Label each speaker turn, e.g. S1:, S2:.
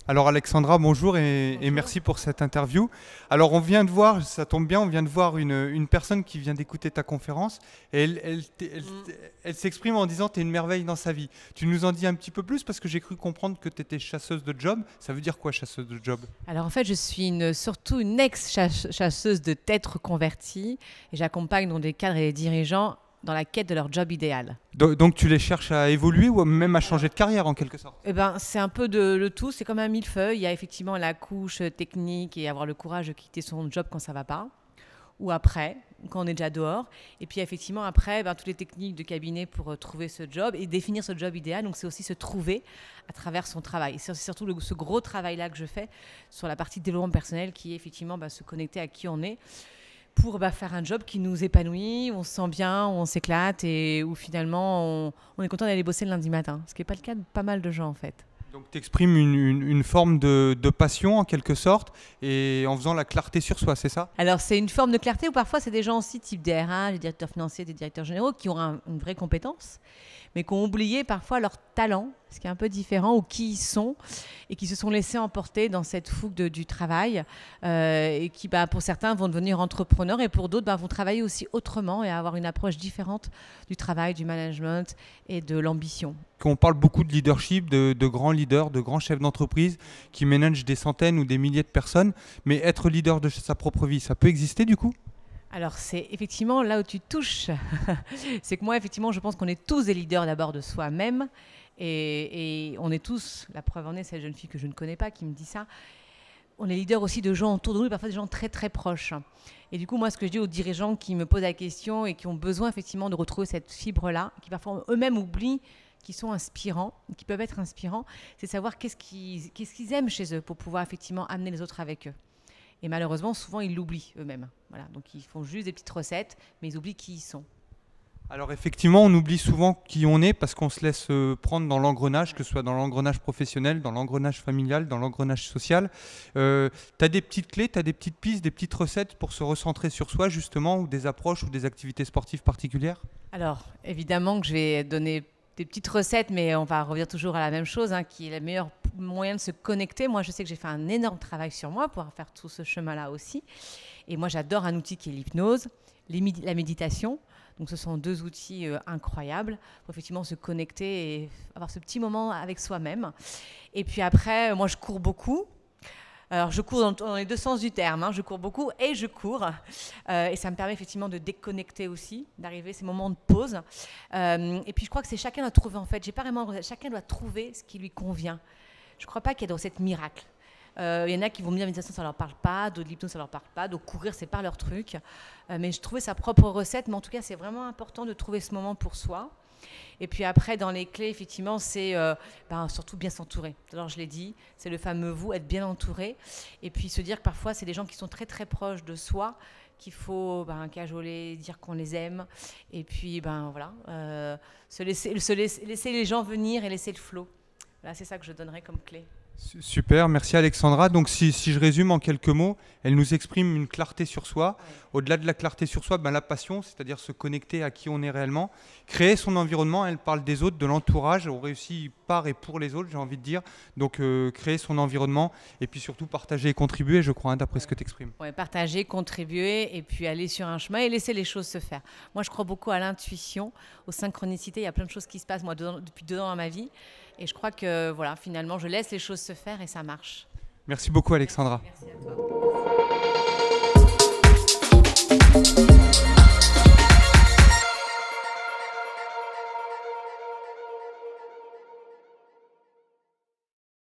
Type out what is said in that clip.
S1: Alors Alexandra, bonjour et
S2: Bonjour.
S1: merci pour cette interview. Alors on vient de voir, ça tombe bien, on vient de voir une personne qui vient d'écouter ta conférence et
S2: Mm.
S1: elle s'exprime en disant tu es une merveille dans sa vie. Tu nous en dis un petit peu plus parce que j'ai cru comprendre que tu étais chasseuse de job. Ça veut dire quoi chasseuse de job?
S2: Alors en fait, je suis surtout une ex-chasseuse de têtes reconverties et j'accompagne donc des cadres et des dirigeants dans la quête de leur job idéal.
S1: Donc tu les cherches à évoluer ou même à changer
S2: Alors,
S1: de carrière en quelque sorte?
S2: c'est un peu de le tout, c'est comme un millefeuille. Il y a effectivement la couche technique et avoir le courage de quitter son job quand ça va pas, ou après, quand on est déjà dehors. Et puis effectivement, après, toutes les techniques de cabinet pour trouver ce job et définir ce job idéal. Donc c'est aussi se trouver à travers son travail. Et c'est surtout ce gros travail-là que je fais sur la partie développement personnel qui est effectivement se connecter à qui on est pour faire un job qui nous épanouit, où on se sent bien, où on s'éclate et où finalement on est content d'aller bosser le lundi matin. Ce qui n'est pas le cas de pas mal de gens en fait.
S1: Donc tu exprimes une forme de passion en quelque sorte et en faisant la clarté sur soi, c'est ça?
S2: Alors, c'est une forme de clarté où parfois, c'est des gens aussi type DRH, des directeurs financiers, des directeurs généraux qui ont une vraie compétence, mais qui ont oublié parfois leur talent, ce qui est un peu différent, ou qui ils sont, et qui se sont laissés emporter dans cette fougue du travail, et qui, pour certains, vont devenir entrepreneurs, et pour d'autres, vont travailler aussi autrement et avoir une approche différente du travail, du management et de l'ambition.
S1: On parle beaucoup de leadership, de grands leaders, de grands chefs d'entreprise qui managent des centaines ou des milliers de personnes, mais être leader de sa propre vie, ça peut exister du coup?
S2: Alors, c'est effectivement là où tu touches. C'est que moi, effectivement, je pense qu'on est tous des leaders d'abord de soi-même. Et on est tous, la preuve en est, cette jeune fille que je ne connais pas qui me dit ça, on est leader aussi de gens autour de nous, et parfois des gens très très proches. Et du coup, moi, ce que je dis aux dirigeants qui me posent la question et qui ont besoin effectivement de retrouver cette fibre-là, qui parfois eux-mêmes oublient qui sont inspirants, qui peuvent être inspirants, c'est savoir qu'est-ce qu'ils aiment chez eux pour pouvoir effectivement amener les autres avec eux. Et malheureusement, souvent, ils l'oublient eux-mêmes. Voilà. Donc, ils font juste des petites recettes, mais ils oublient qui ils sont.
S1: Alors effectivement, on oublie souvent qui on est parce qu'on se laisse prendre dans l'engrenage, que ce soit dans l'engrenage professionnel, dans l'engrenage familial, dans l'engrenage social. Tu as des petites clés, tu as des petites pistes, des petites recettes pour se recentrer sur soi justement, ou des approches ou des activités sportives particulières?
S2: Alors, évidemment que je vais donner des petites recettes, mais on va revenir toujours à la même chose, qui est le meilleur moyen de se connecter. Moi, je sais que j'ai fait un énorme travail sur moi pour faire tout ce chemin-là aussi. Et moi, j'adore un outil qui est l'hypnose, la méditation. Donc, ce sont deux outils incroyables pour effectivement se connecter et avoir ce petit moment avec soi-même. Et puis après, moi, je cours beaucoup. Alors, je cours dans les deux sens du terme. Je cours beaucoup et je cours. Et ça me permet effectivement de déconnecter aussi, d'arriver à ces moments de pause. Et puis, je crois que c'est chacun doit trouver, en fait, j'ai pas vraiment, chacun doit trouver ce qui lui convient. Je ne crois pas qu'il y ait de recette miracle. Il y en a qui vont me dire la méditation, ça ne leur parle pas, d'autres l'hypnose, ça ne leur parle pas, donc courir, c'est pas leur truc. Mais je trouvais sa propre recette, mais en tout cas, c'est vraiment important de trouver ce moment pour soi. Et puis après, dans les clés, effectivement, c'est surtout bien s'entourer. Alors, je l'ai dit, c'est le fameux vous, être bien entouré. Et puis se dire que parfois, c'est des gens qui sont très, très proches de soi, qu'il faut cajoler, dire qu'on les aime. Et puis, voilà, laisser les gens venir et laisser le flot. Voilà, c'est ça que je donnerais comme clé.
S1: Super, merci Alexandra. Donc si je résume en quelques mots, elle nous exprime une clarté sur soi.
S2: Ouais.
S1: Au-delà de la clarté sur soi, la passion, c'est-à-dire se connecter à qui on est réellement. Créer son environnement, elle parle des autres, de l'entourage. On réussit par et pour les autres, j'ai envie de dire. Donc créer son environnement et puis surtout partager et contribuer, je crois, d'après ce que tu exprimes.
S2: Ouais, partager, contribuer et puis aller sur un chemin et laisser les choses se faire. Moi, je crois beaucoup à l'intuition, aux synchronicités. Il y a plein de choses qui se passent, moi, depuis 2 ans dans ma vie. Et je crois que, voilà, finalement, je laisse les choses se faire et ça marche.
S1: Merci beaucoup Alexandra.
S2: Merci à toi.